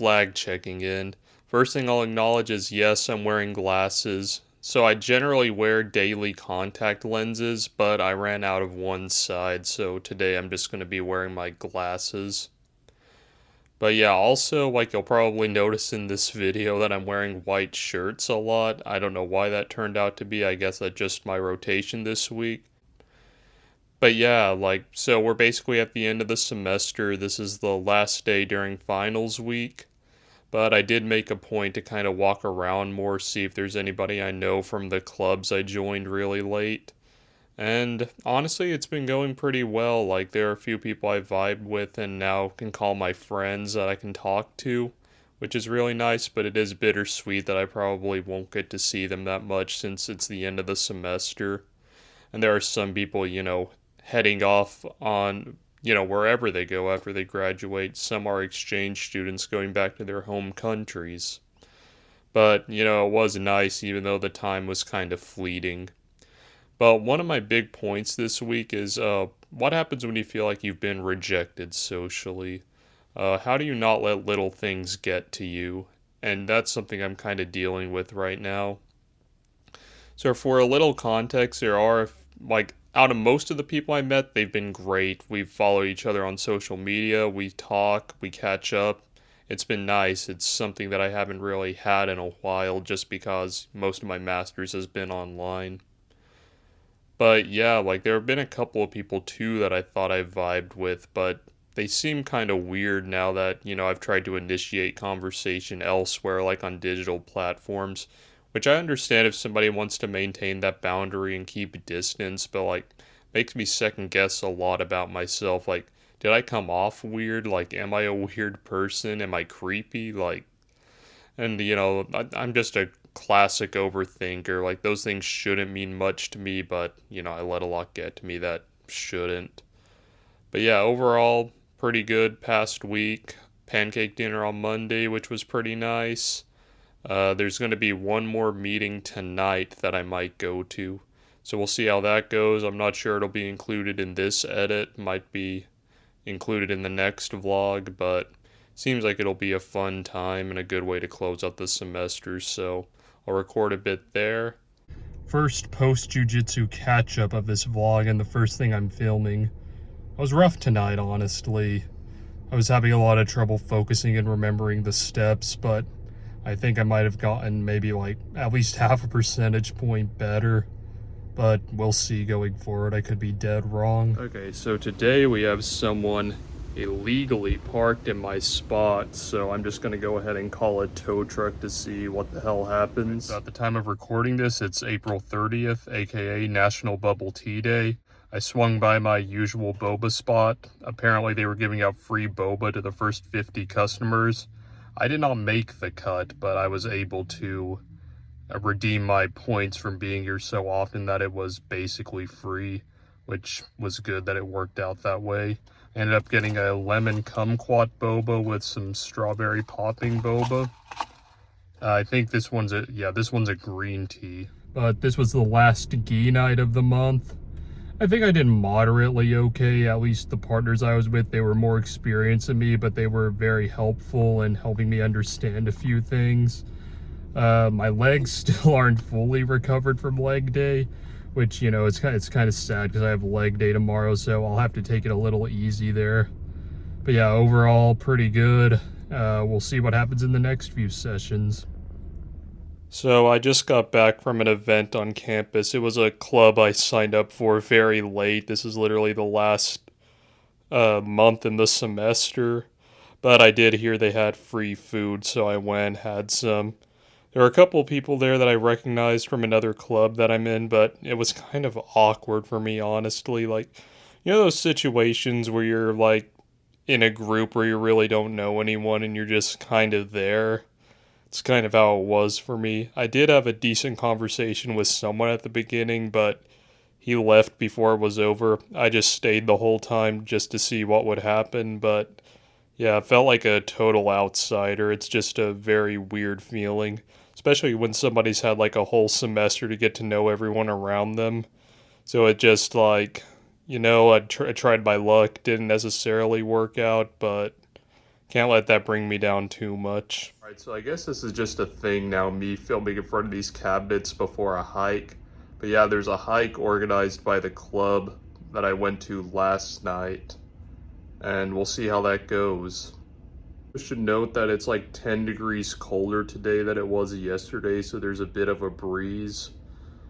Flagg checking in. First thing I'll acknowledge is yes, I'm wearing glasses. So I generally wear daily contact lenses, but I ran out of one side, so today I'm just going to be wearing my glasses. But yeah, also, like you'll probably notice in this video that I'm wearing white shirts a lot. I don't know why that turned out to be. I guess that's just my rotation this week. But yeah, like, so we're basically at the end of the semester. This is the last day during finals week. But I did make a point to kind of walk around more, see if there's anybody I know from the clubs I joined really late. And honestly, it's been going pretty well. Like, there are a few people I vibed with and now can call my friends that I can talk to, which is really nice, but it is bittersweet that I probably won't get to see them that much since it's the end of the semester. And there are some people, heading off on, wherever they go after they graduate. Some are exchange students going back to their home countries. But, it was nice even though the time was kind of fleeting. But one of my big points this week is what happens when you feel like you've been rejected socially? How do you not let little things get to you? And that's something I'm kind of dealing with right now. So, for a little context, there are, like, out of most of the people I met, they've been great. We've followed each other on social media, we talk, we catch up. It's been nice. It's something that I haven't really had in a while just because most of my master's has been online. But yeah, like there have been a couple of people too that I thought I vibed with, but they seem kind of weird now that, I've tried to initiate conversation elsewhere, like on digital platforms, which I understand if somebody wants to maintain that boundary and keep distance, but like makes me second guess a lot about myself. Like, did I come off weird? Like, am I a weird person? Am I creepy? Like, and I'm just a classic overthinker. Like those things shouldn't mean much to me, but I let a lot get to me that shouldn't. But yeah, overall, pretty good past week. Pancake dinner on Monday, which was pretty nice. There's going to be one more meeting tonight that I might go to. So we'll see how that goes. I'm not sure it'll be included in this edit. Might be included in the next vlog, but seems like it'll be a fun time and a good way to close out the semester, so I'll record a bit there. First post-jujitsu catch-up of this vlog and the first thing I'm filming. I was rough tonight, honestly. I was having a lot of trouble focusing and remembering the steps, but I think I might have gotten maybe like at least half a percentage point better. But we'll see going forward. I could be dead wrong. Okay, so today we have someone illegally parked in my spot, so I'm just going to go ahead and call a tow truck to see what the hell happens. So at the time of recording this, it's April 30th, aka National Bubble Tea Day. I swung by my usual boba spot. Apparently they were giving out free boba to the first 50 customers. I did not make the cut, but I was able to redeem my points from being here so often that it was basically free, which was good that it worked out that way. I ended up getting a lemon kumquat boba with some strawberry popping boba. I think this one's a green tea. But this was the last ghee night of the month. I think I did moderately okay. At least the partners I was with, they were more experienced than me, but they were very helpful in helping me understand a few things. My legs still aren't fully recovered from leg day, which, it's kind of sad because I have leg day tomorrow, so I'll have to take it a little easy there. But yeah, overall, pretty good. We'll see what happens in the next few sessions. So I just got back from an event on campus. It was a club I signed up for very late. This is literally the last month in the semester. But I did hear they had free food, so I went, had some. There were a couple of people there that I recognized from another club that I'm in, but it was kind of awkward for me, honestly. Like, those situations where you're, like, in a group where you really don't know anyone and you're just kind of there. It's kind of how it was for me. I did have a decent conversation with someone at the beginning, but he left before it was over. I just stayed the whole time just to see what would happen, but yeah, I felt like a total outsider. It's just a very weird feeling, especially when somebody's had like a whole semester to get to know everyone around them. So it just like, I tried my luck, didn't necessarily work out, but Can't let that bring me down too much. Alright, so I guess this is just a thing now, me filming in front of these cabinets before a hike. But yeah, there's a hike organized by the club that I went to last night, and we'll see how that goes. I should note that it's like 10 degrees colder today than it was yesterday, so there's a bit of a breeze.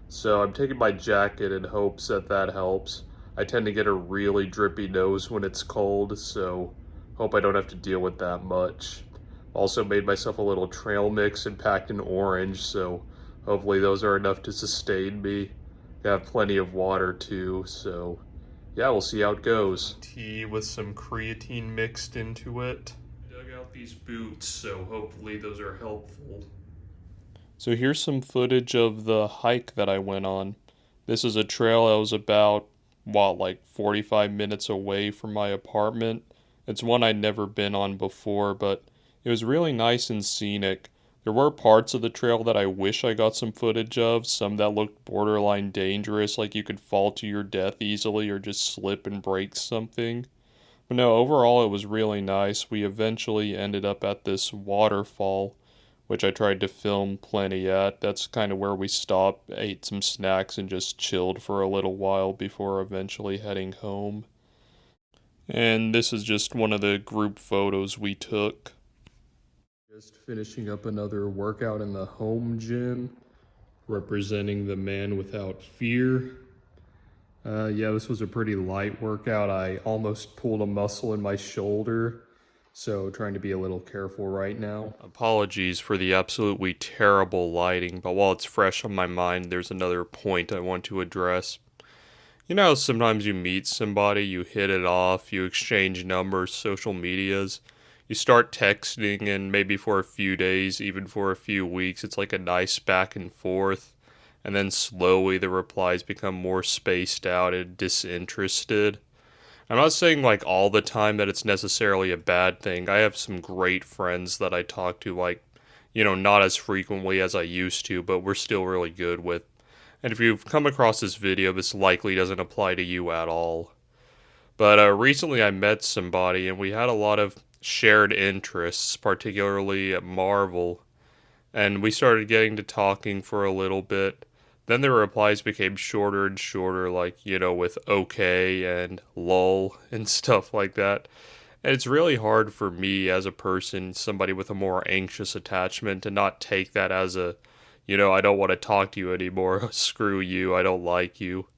So I'm taking my jacket in hopes that that helps. I tend to get a really drippy nose when it's cold, so hope I don't have to deal with that much. Also made myself a little trail mix and packed an orange, so hopefully those are enough to sustain me. I have plenty of water too, so yeah, we'll see how it goes. Tea with some creatine mixed into it. I dug out these boots, so hopefully those are helpful. So here's some footage of the hike that I went on. This is a trail that was about, like 45 minutes away from my apartment. It's one I'd never been on before, but it was really nice and scenic. There were parts of the trail that I wish I got some footage of, some that looked borderline dangerous, like you could fall to your death easily or just slip and break something. But no, overall it was really nice. We eventually ended up at this waterfall, which I tried to film plenty at. That's kind of where we stopped, ate some snacks, and just chilled for a little while before eventually heading home. And this is just one of the group photos we took. Just finishing up another workout in the home gym, representing the man without fear. Yeah, this was a pretty light workout. I almost pulled a muscle in my shoulder, so trying to be a little careful right now. Apologies for the absolutely terrible lighting, but while it's fresh on my mind, there's another point I want to address. You know, sometimes you meet somebody, you hit it off, you exchange numbers, social medias, you start texting, and maybe for a few days, even for a few weeks, it's like a nice back and forth. And then slowly the replies become more spaced out and disinterested. I'm not saying like all the time that it's necessarily a bad thing. I have some great friends that I talk to, like, not as frequently as I used to, but we're still really good with. And if you've come across this video, this likely doesn't apply to you at all. But recently I met somebody and we had a lot of shared interests, particularly at Marvel. And we started getting to talking for a little bit. Then the replies became shorter and shorter, like, with okay and lol and stuff like that. And it's really hard for me as a person, somebody with a more anxious attachment, to not take that as a, I don't want to talk to you anymore. Screw you. I don't like you.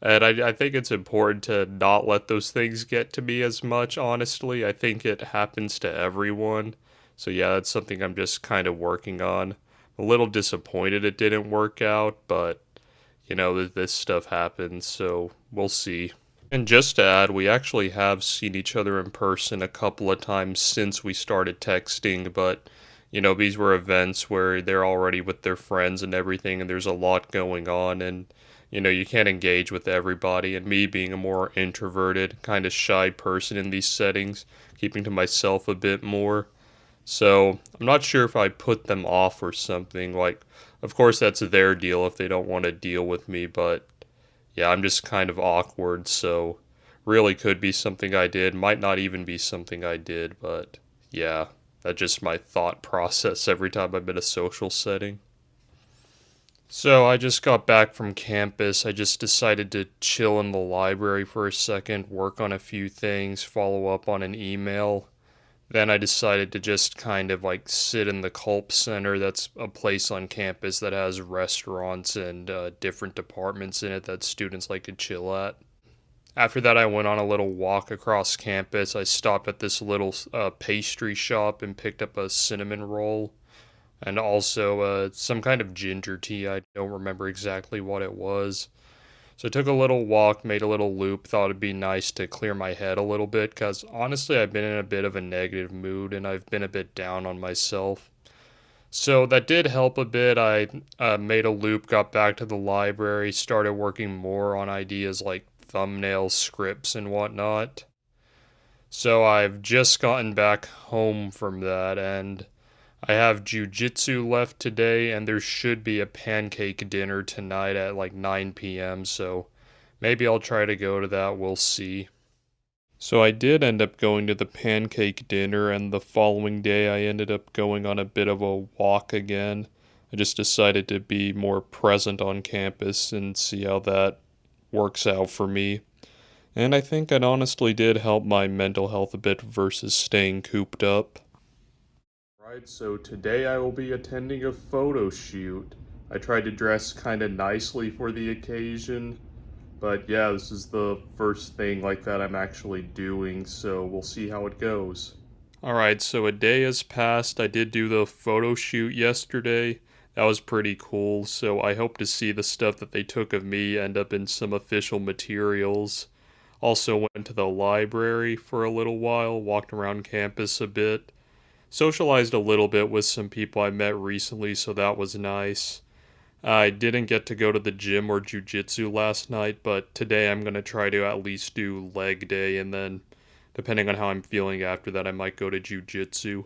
And I think it's important to not let those things get to me as much, honestly. I think it happens to everyone. So yeah, that's something I'm just kind of working on. A little disappointed it didn't work out, but this stuff happens, so we'll see. And just to add, we actually have seen each other in person a couple of times since we started texting, but these were events where they're already with their friends and everything, and there's a lot going on, and you can't engage with everybody. And me being a more introverted, kind of shy person in these settings, keeping to myself a bit more. So I'm not sure if I put them off or something. Like, of course, that's their deal if they don't want to deal with me, but yeah, I'm just kind of awkward, so really could be something I did, might not even be something I did, but yeah, that's just my thought process every time I'm in a social setting. So I just got back from campus. I just decided to chill in the library for a second, work on a few things, follow up on an email. Then I decided to just kind of like sit in the Culp Center. That's a place on campus that has restaurants and different departments in it that students like to chill at. After that, I went on a little walk across campus. I stopped at this little pastry shop and picked up a cinnamon roll and also some kind of ginger tea. I don't remember exactly what it was. So I took a little walk, made a little loop, thought it'd be nice to clear my head a little bit because honestly I've been in a bit of a negative mood and I've been a bit down on myself. So that did help a bit. I made a loop, got back to the library, started working more on ideas like thumbnails, scripts, and whatnot. So I've just gotten back home from that and I have jujitsu left today, and there should be a pancake dinner tonight at like 9 p.m., so maybe I'll try to go to that. We'll see. So I did end up going to the pancake dinner, and the following day I ended up going on a bit of a walk again. I just decided to be more present on campus and see how that works out for me. And I think it honestly did help my mental health a bit versus staying cooped up. Right, so today I will be attending a photo shoot. I tried to dress kind of nicely for the occasion, but yeah, this is the first thing like that I'm actually doing, so we'll see how it goes. Alright, so a day has passed. I did do the photo shoot yesterday. That was pretty cool, so I hope to see the stuff that they took of me end up in some official materials. Also went to the library for a little while, walked around campus a bit, socialized a little bit with some people I met recently, so that was nice. I didn't get to go to the gym or jujitsu last night, but today I'm going to try to at least do leg day, and then depending on how I'm feeling after that, I might go to jujitsu.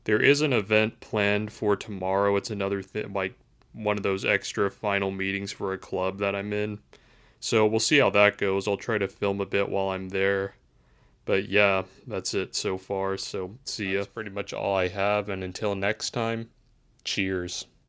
There is an event planned for tomorrow. It's another thing, like one of those extra final meetings for a club that I'm in. So we'll see how that goes. I'll try to film a bit while I'm there. But yeah, that's it so far. So see ya. That's pretty much all I have. And until next time, cheers.